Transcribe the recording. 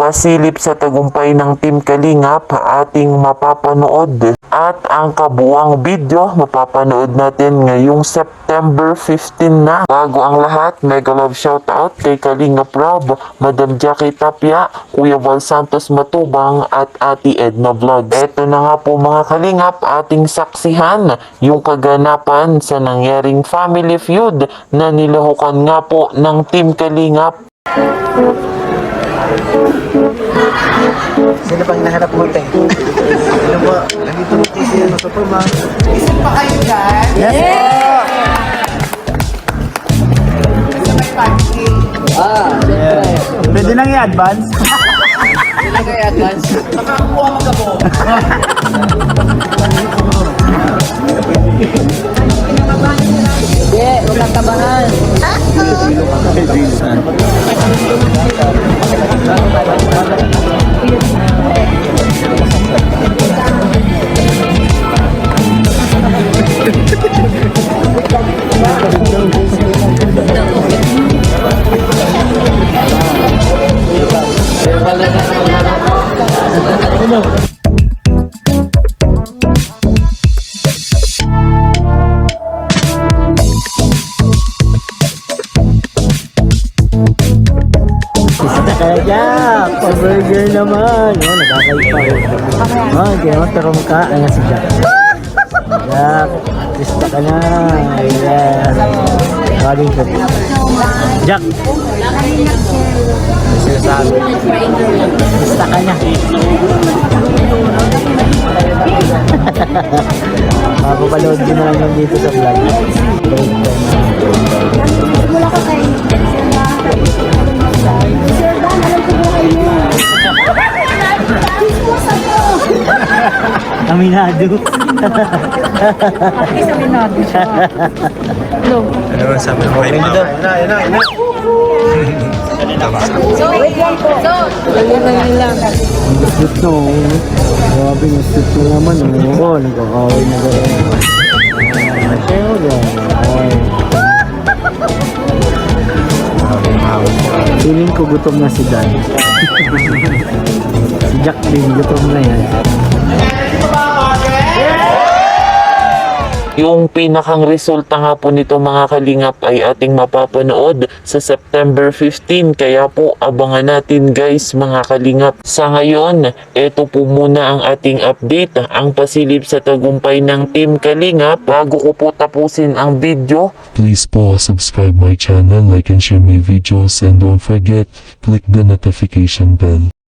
pasilip sa tagumpay ng Team Kalingap ating mapapanood. At ang kabuang video mapapanood natin ngayong September 15 na. Bago ang lahat, mega love shoutout kay Kalingap Rob, Madam Jackie Tapia, Kuya Val Santos Matubang at Ate Edna Vlogs. Eto na nga po mga Kalingap, ating saksihan yung kaganapan sa nangyaring family feud na nilahukan nga po ng Team Kalingap. Sino pang nahanap mo tayo? Ano ba? Nandito na po si Superman. Isip pa kayo dyan? Yes! Sa may party. Pwede nang i-advance? Makakuha mo ka mo. Hindi, huwag kang kabahan. Kaya, pa-burger naman. Oh, nagkakaipa ko. Oh, hindi naman tarong ka. Ayan si Jack. Jack, lista ka na. Ayan. Kaling ko. Jack. Sinasabi. Lista ka na. Mapapaload din na lang yung dito sa vlog. Wala ko kay Sir Dan, alam ko ba kayo? Chismosa ko! Aminado. Aminado siya. Hello. Ano ang sabi mo kay Mama? Wait lang po. Gusto to. Grabe, gusto to naman. Oo, nagkakaway na gano'n. Pero gano'n. Feeling ko gutom na si Dan. Si Jack din, gutom na yan. Yung pinakang resulta nga po nito mga Kalingap ay ating mapapanood sa September 15. Kaya po abangan natin guys mga Kalingap. Sa ngayon, ito po muna ang ating update. Ang pasilip sa tagumpay ng Team Kalingap. Bago ko po tapusin ang video, Please po subscribe my channel, like and share my videos, and don't forget, click the notification bell.